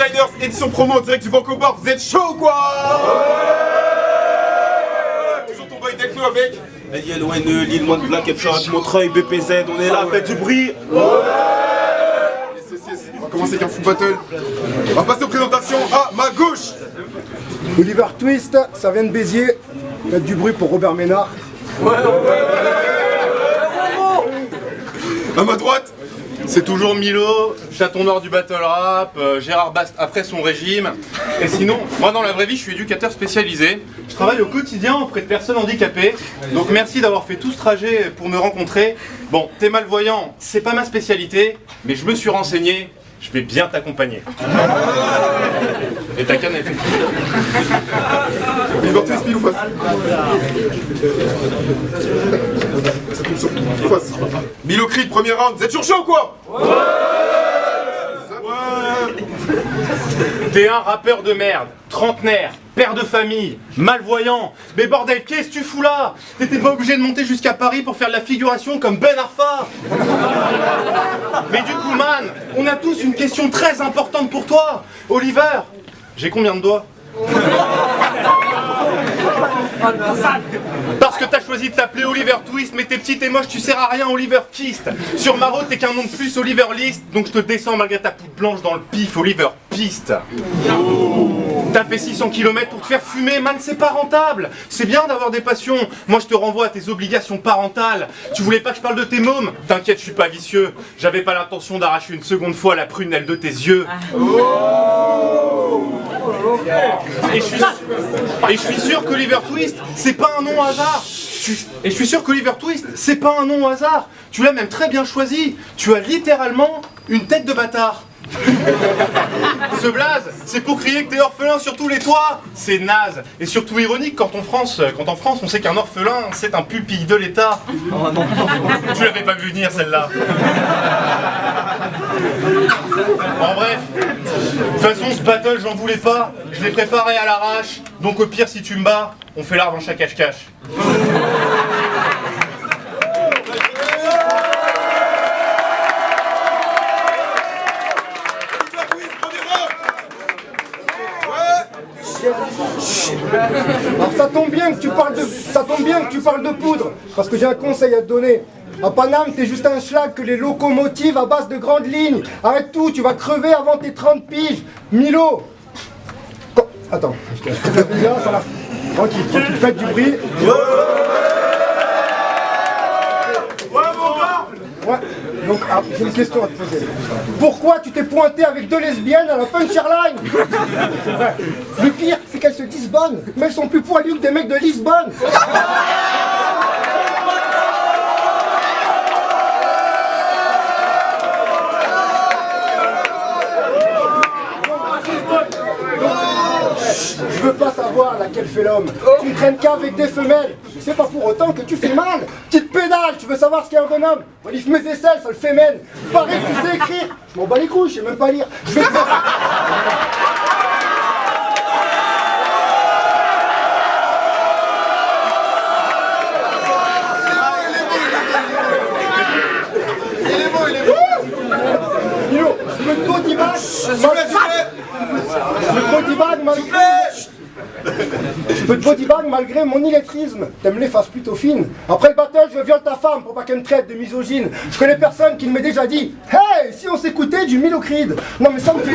Sliders, édition promo en direct du Banco Bar, vous êtes chaud quoi? Toujours ton boy Delclo avec LILONE, Lille One Black Headshot, Montreuil, BPZ, on est là, faites du bruit. On va commencer avec un full battle. On va passer aux présentations à ma gauche. Oliver Twist, ça vient de Béziers. Faites du bruit pour Robert Ménard. À ma droite. C'est toujours Milo, chaton noir du battle rap, Gérard Bast après son régime. Et sinon, moi dans la vraie vie, je suis éducateur spécialisé. Je travaille au quotidien auprès de personnes handicapées. Donc merci d'avoir fait tout ce trajet pour me rencontrer. Bon, t'es malvoyant, c'est pas ma spécialité, mais je me suis renseigné, je vais bien t'accompagner. Et ta canne, elle fait Oliver Twist, pile ou face? Ça tombe sur face. Milo Creed, premier round, vous êtes sur chaud ou quoi? T'es un rappeur de merde, trentenaire, père de famille, malvoyant. Mais bordel, qu'est-ce que tu fous là? T'étais pas obligé de monter jusqu'à Paris pour faire de la figuration comme Ben Arfa. Mais du coup, man, on a tous une question très importante pour toi. Oliver, j'ai combien de doigts? Parce que t'as choisi de t'appeler Oliver Twist, mais t'es petit et moche, tu sers à rien, Oliver Kist. Sur ma route, t'es qu'un nom de plus, Oliver List, donc je te descends malgré ta poudre blanche dans le pif, Oliver Piste. T'as fait 600 km pour te faire fumer, man, c'est pas rentable. C'est bien d'avoir des passions, moi je te renvoie à tes obligations parentales. Tu voulais pas que je parle de tes mômes? T'inquiète, je suis pas vicieux. J'avais pas l'intention d'arracher une seconde fois la prunelle de tes yeux. Et je suis sûr qu'Oliver Twist, c'est pas un nom au hasard. Et je suis sûr qu'Oliver Twist, c'est pas un nom au hasard. Tu l'as même très bien choisi. Tu as littéralement une tête de bâtard. Ce blaze, c'est pour crier que t'es orphelin sur tous les toits. C'est naze. Et surtout ironique quand en France on sait qu'un orphelin, c'est un pupille de l'État. Oh non, tu l'avais pas vu venir celle-là. En bref, de toute façon ce battle j'en voulais pas. Je l'ai préparé à l'arrache. Donc au pire si tu me bats, on fait la revanche à cache-cache. Alors ça tombe bien que tu parles de poudre, parce que j'ai un conseil à te donner. À Paname, t'es juste un schlag que les locomotives à base de grandes lignes. Arrête tout, tu vas crever avant tes 30 piges. Milo. Attends, tranquille, faites du bruit. Ouais, donc j'ai une question à te poser. Pourquoi tu t'es pointé avec deux lesbiennes à la punchline? C'est vrai. Le pire, c'est qu'elles se disent bonnes, mais elles sont plus poilues que des mecs de Lisbonne. Je veux pas savoir laquelle fait l'homme. Tu ne traînes qu'avec des femelles. C'est pas pour autant que tu fais mal. Petite pédale, tu veux savoir ce qu'est un bonhomme? Olive mes aisselles, ça le fait mène. Pareil que tu sais écrire. Je m'en bats les couilles, je sais même pas lire. Je vais te... Milo, je me bodybag. Je peux te bodybag malgré mon illettrisme. T'aimes les faces plutôt fines. Après le battle, je viole ta femme pour pas qu'elle me traite de misogyne. Je connais personne qui ne m'ait déjà dit « Hey, si on s'écoutait du Milo Creed !» Non mais ça me fait...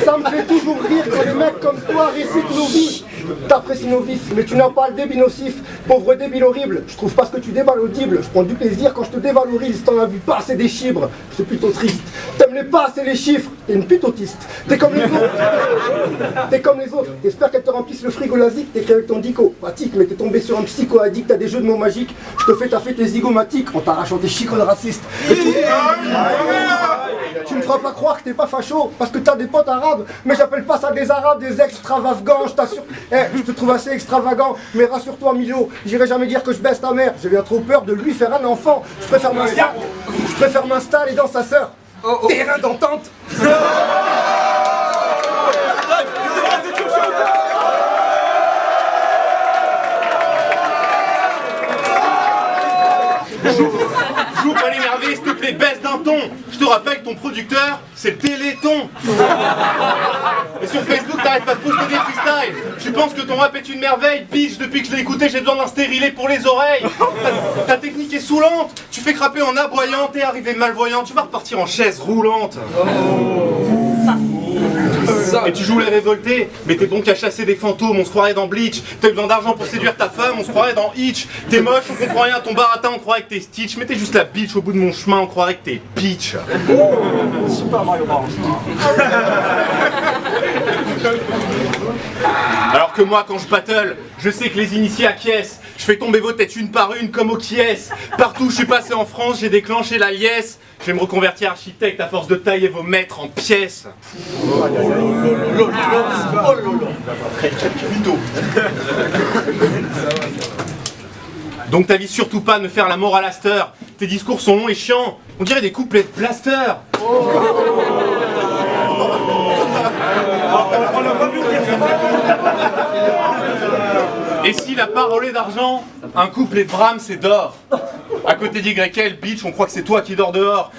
Ça me fait toujours rire quand les mecs comme toi récitent nos vies. T'apprécies nos vices, mais tu n'as pas le débit nocif. Pauvre débile horrible, je trouve pas ce que tu déballes audible. Je prends du plaisir quand je te dévalorise. T'en as vu pas assez des chibres, c'est plutôt triste. T'aimes les pas assez les chiffres, t'es une pute autiste. T'es comme les autres. T'es comme les autres. T'espères qu'elle te remplisse le frigo lasique. T'écris avec ton dico. Pratique, mais t'es tombé sur un psycho addict. T'as des jeux de mots magiques. Je te fais taffer tes zygomatiques en t'arrachant tes chicots racistes. Tu me feras pas croire que t'es pas facho parce que t'as des potes arabes, mais j'appelle pas ça des arabes, des extravagants, je t'assure. Je te trouve assez extravagant, mais rassure-toi Milo, j'irai jamais dire que je baisse ta mère, j'ai bien trop peur de lui faire un enfant. Je préfère m'installer dans sa sœur. Terrain d'entente. Joue pas l'énervé, s'il te plaît, baisse d'un ton. Je te rappelle que ton producteur, c'est le Téléthon. Et sur Facebook, t'arrêtes pas de poster des freestyles. Tu penses que ton rap est une merveille? Bitch, depuis que je l'ai écouté, j'ai besoin d'un stérilet pour les oreilles. Ta technique est saoulante. Tu fais crapper en aboyant, t'es arrivé malvoyant. Tu vas repartir en chaise roulante. Et tu joues les révoltés, mais t'es bon qu'à chasser des fantômes, on se croirait dans Bleach. T'as besoin d'argent pour séduire ta femme, on se croirait dans Hitch. T'es moche, on comprend rien, ton baratin, on croirait que t'es Stitch. Mais t'es juste la bitch au bout de mon chemin, on croirait que t'es Peach. Super Mario Bros. Alors que moi, quand je battle, je sais que les initiés acquiescent. Je fais tomber vos têtes une par une comme au Kies. Partout où je suis passé en France, j'ai déclenché la liesse. Je vais me reconvertir architecte à force de tailler vos maîtres en pièces. Donc t'avises surtout pas de me faire la morale à cette heure. Tes discours sont longs et chiants. On dirait des couplets de Blaster. Et si la parole est d'argent, un couplet de Brahms c'est d'or. À côté d'YL, bitch, on croit que c'est toi qui dors dehors.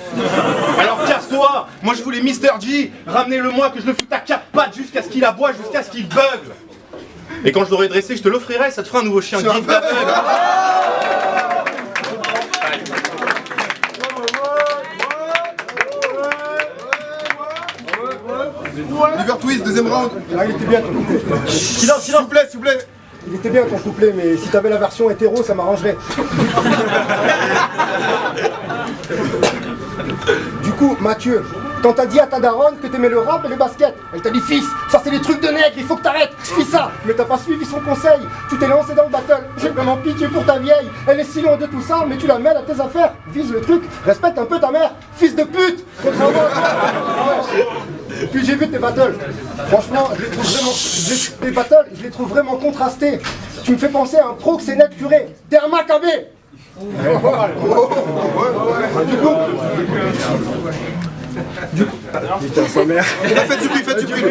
Alors casse-toi. Moi je voulais Mr. G. Ramenez-le-moi que je le foute à 4 pattes jusqu'à ce qu'il aboie, jusqu'à ce qu'il bugle. Et quand je l'aurai dressé, je te l'offrirai, ça te fera un nouveau chien de guide d'aveugle. Liver Twist, deuxième round. Ah, il était bien ton couplet. Silence, s'il vous plaît, s'il vous plaît. Il était bien ton couplet, mais si t'avais la version hétéro, ça m'arrangerait. Du coup, Mathieu, quand t'as dit à ta daronne que t'aimais le rap et le basket, elle t'a dit fils, ça c'est des trucs de nègre, il faut que t'arrêtes, fais ça. Mais t'as pas suivi son conseil, tu t'es lancé dans le battle. J'ai vraiment pitié pour ta vieille, elle est si loin de tout ça, mais tu la mêles à tes affaires. Vise le truc, respecte un peu ta mère, fils de pute. Contrairement à toi. Puis j'ai vu tes battles. Franchement, je les trouve vraiment contrastés. Tu me fais penser à un proxénète curé. T'es un macabé. Du coup, putain, sa mère. Faites du bruit, faites du bruit.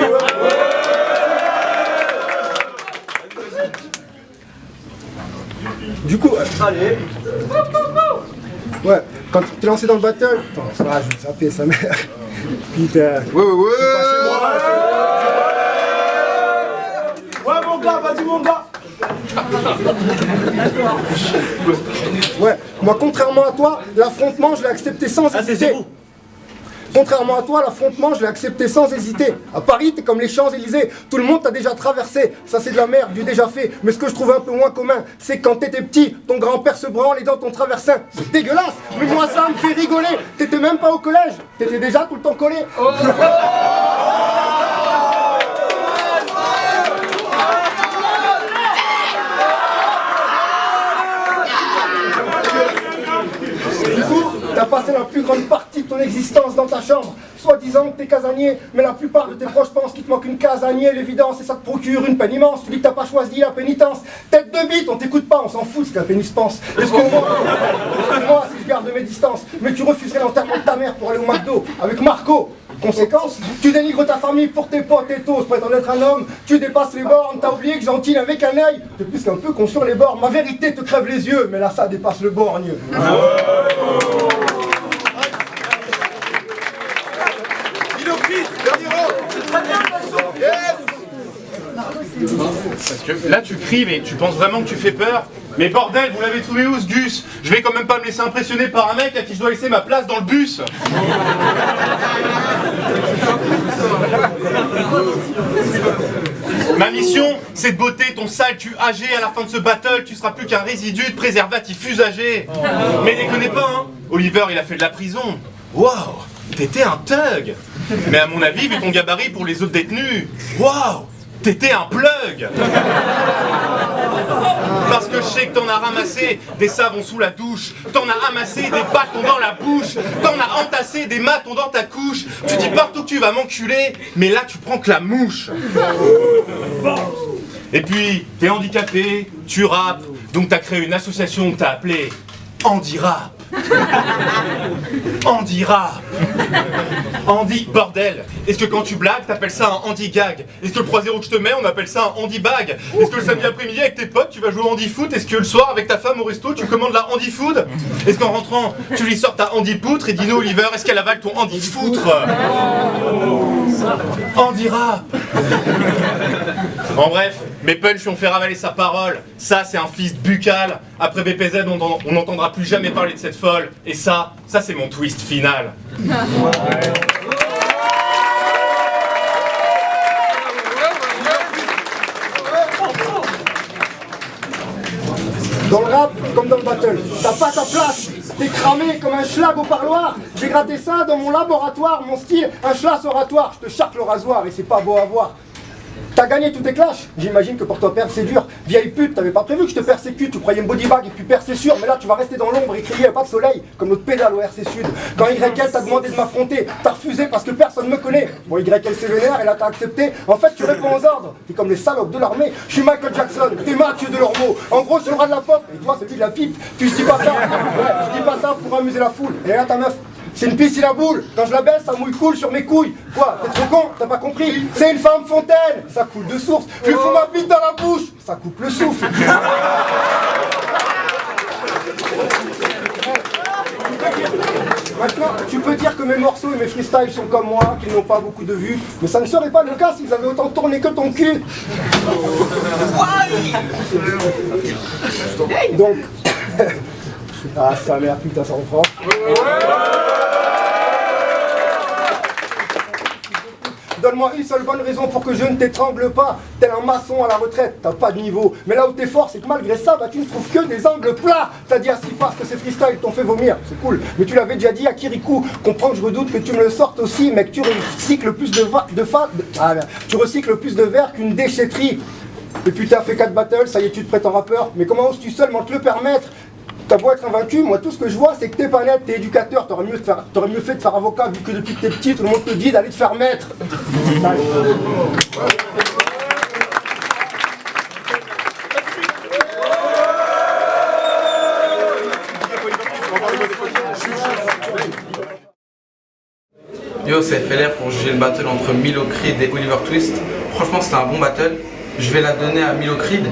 Du coup, allez. Ouais, quand tu t'es lancé dans le battle. Attends, je vais zapper sa mère. Putain. Ouais. Ouais, mon gars, vas-y, mon gars. Ouais, moi, contrairement à toi, l'affrontement, je l'ai accepté sans hésiter. Contrairement à toi, l'affrontement, je l'ai accepté sans hésiter. À Paris, t'es comme les Champs-Élysées. Tout le monde t'a déjà traversé. Ça, c'est de la merde, du déjà fait. Mais ce que je trouve un peu moins commun, c'est que quand t'étais petit, ton grand-père se branle dans ton traversin. C'est dégueulasse, mais moi, ça me fait rigoler. T'étais même pas au collège. T'étais déjà tout le temps collé. Du coup, t'as passé la plus grande partie de ton existence dans ta chambre, soi-disant que t'es casanier, mais la plupart de tes proches pensent qu'il te manque une case à nier l'évidence et ça te procure une peine immense. Tu dis que t'as pas choisi la pénitence. Tête de bite, on t'écoute pas, on s'en fout ce qu'un pénis pense. Excuse-moi si je garde mes distances, mais tu refuserais l'enterrement de ta mère pour aller au McDo avec Marco. Conséquence, tu dénigres ta famille pour tes potes et tous, prétendant être un homme, tu dépasses les bornes, t'as oublié que gentil avec un œil, t'es plus qu'un peu con sur les bords, ma vérité te crève les yeux, mais là ça dépasse le borgne. Parce que là tu cries, mais tu penses vraiment que tu fais peur? Mais bordel, vous l'avez trouvé où ce Gus? Je vais quand même pas me laisser impressionner par un mec à qui je dois laisser ma place dans le bus. Ma mission, c'est de botter ton sale cul âgé. À la fin de ce battle, tu seras plus qu'un résidu de préservatif usagé. Mais déconnez pas, hein. Oliver, il a fait de la prison. Waouh, t'étais un thug. Mais à mon avis, vu ton gabarit pour les autres détenus, waouh, t'étais un plug. Parce que je sais que t'en as ramassé des savons sous la douche, t'en as amassé des bâtons dans la bouche, t'en as entassé des matons dans ta couche. Tu dis partout que tu vas m'enculer, mais là tu prends que la mouche. Et puis, t'es handicapé, tu rappes, donc t'as créé une association que t'as appelée Handi Rap. Andy rap. Andy, bordel. Est-ce que quand tu blagues, t'appelles ça un Andy gag? Est-ce que le 3-0 que je te mets, on appelle ça un Andy bag? Est-ce que le samedi après-midi avec tes potes, tu vas jouer au Andy foot? Est-ce que le soir avec ta femme au resto, tu commandes la Andy food? Est-ce qu'en rentrant, tu lui sors ta Andy poutre et dis-nous Oliver, est-ce qu'elle avale ton Andy foutre? Andy rap. En bref, mes punchs lui ont fait ravaler sa parole. Ça, c'est un fist buccal. Après BPZ, on n'entendra plus jamais parler de cette folle. Et ça c'est mon twist final. Dans le rap, comme dans le battle, t'as pas ta place, t'es cramé comme un schlag au parloir. J'ai gratté ça dans mon laboratoire, mon style, un schlass oratoire. Je te charque le rasoir et c'est pas beau à voir. T'as gagné tous tes clashs, j'imagine que pour toi perdre c'est dur. Vieille pute, t'avais pas prévu que je te persécute, tu croyais me bodybag et puis perdre c'est sûr. Mais là tu vas rester dans l'ombre et crier pas de soleil, comme notre pédale au RC Sud. Quand YL t'a demandé de m'affronter, t'as refusé parce que personne me connaît. Bon YL c'est vénère et là t'as accepté, en fait tu réponds aux ordres. T'es comme les salopes de l'armée, je suis Michael Jackson, t'es Mathieu Delormeau. En gros je suis le rat de la pop, et toi celui de la pipe. Tu dis pas ça, ouais, je dis pas ça pour amuser la foule. Et là ta meuf, c'est une piscine à boule, quand je la baisse, ça mouille cool sur mes couilles. Quoi, t'es trop con, t'as pas compris? C'est une femme fontaine, ça coule de source. Je lui fous ma bite dans la bouche, ça coupe le souffle. Maintenant, tu peux dire que mes morceaux et mes freestyles sont comme moi, qu'ils n'ont pas beaucoup de vues, mais ça ne serait pas le cas s'ils avaient autant tourné que ton cul. Donc... ah, ça a l'air, putain, ça reprend. Donne-moi une seule bonne raison pour que je ne t'étrangle pas. Tel un maçon à la retraite, t'as pas de niveau. Mais là où t'es fort, c'est que malgré ça, bah, tu ne trouves que des angles plats. T'as dit à Sifas que ces freestyles t'ont fait vomir, c'est cool. Mais tu l'avais déjà dit à Kirikou. Comprends que je redoute que tu me le sortes aussi, mais que tu recycles plus tu recycles plus de verre qu'une déchetterie. Et puis t'as fait 4 battles, ça y est, tu te prêtes en rappeur. Mais comment oses-tu seulement te le permettre? T'as beau être invaincu, moi tout ce que je vois c'est que t'es pas net, t'es éducateur, t'aurais mieux fait de faire avocat vu que depuis que t'es petit tout le monde te dit d'aller te faire maître. Yo, c'est FLR pour juger le battle entre Milo Creed et Oliver Twist. Franchement c'était un bon battle, je vais la donner à Milo Creed.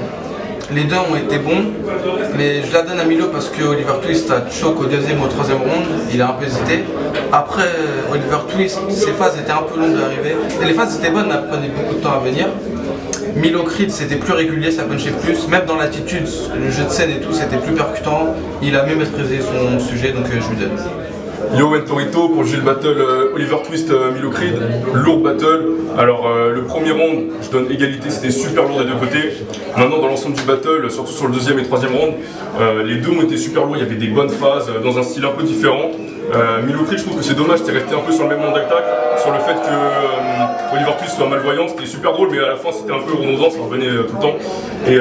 Les deux ont été bons, mais je la donne à Milo parce que Oliver Twist a choc au deuxième ou au troisième round, il a un peu hésité. Après, Oliver Twist, ses phases étaient un peu longues d'arriver. Les phases étaient bonnes, mais elles prenaient beaucoup de temps à venir. Milo Creed, c'était plus régulier, ça punchait plus. Même dans l'attitude, le jeu de scène et tout, c'était plus percutant. Il a mieux maîtrisé son sujet, donc je lui donne. Yo Torito pour juger le battle Oliver Twist Milo Creed, lourd battle. Alors le premier round, je donne égalité, c'était super lourd des deux côtés. Maintenant dans l'ensemble du battle, surtout sur le deuxième et troisième round, les deux ont été super lourds, il y avait des bonnes phases dans un style un peu différent. Milo Creed, je trouve que c'est dommage, c'est resté un peu sur le même monde d'attaque, sur le fait que Oliver Twist soit malvoyant, c'était super drôle, mais à la fin c'était un peu redondant, ça revenait tout le temps. Et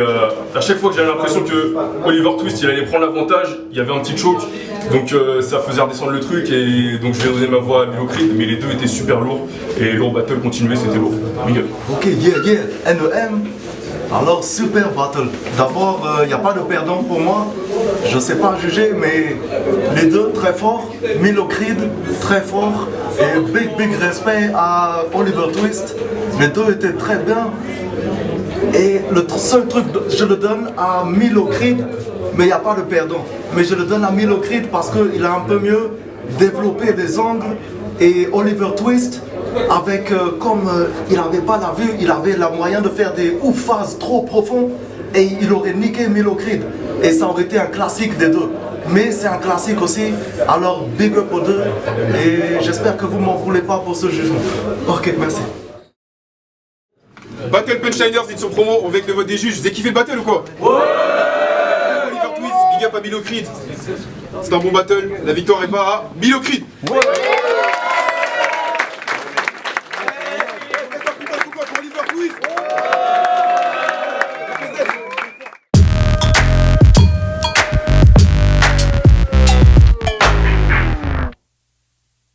à chaque fois que j'avais l'impression que Oliver Twist il allait prendre l'avantage, il y avait un petit choke, donc ça faisait redescendre le truc, et donc je vais donner ma voix à Milo Creed, mais les deux étaient super lourds, et lourd battle continuait, c'était lourd. Big up. Ok, NEM. Alors, super battle. D'abord, il n'y a pas de perdant pour moi. Je ne sais pas juger, mais les deux très forts. Milo Creed, très fort. Et big respect à Oliver Twist. Les deux étaient très bien. Et le seul truc, je le donne à Milo Creed, mais il n'y a pas de perdant. Mais je le donne à Milo Creed parce qu'il a un peu mieux développé des angles. Et Oliver Twist, avec comme il n'avait pas la vue, il avait la moyen de faire des ouf-phases trop profondes et il aurait niqué Milo Creed. Et ça aurait été un classique des deux. Mais c'est un classique aussi, alors big up aux deux et j'espère que vous m'en voulez pas pour ce jugement. Ok, merci. Battle Punchliners, édition promo, on veut avec le vote des juges. Vous avez kiffé le battle ou quoi? Ouais. Oliver Twist, big up à Milo Creed. C'est un bon battle, la victoire est pas à Milo Creed. Ouais.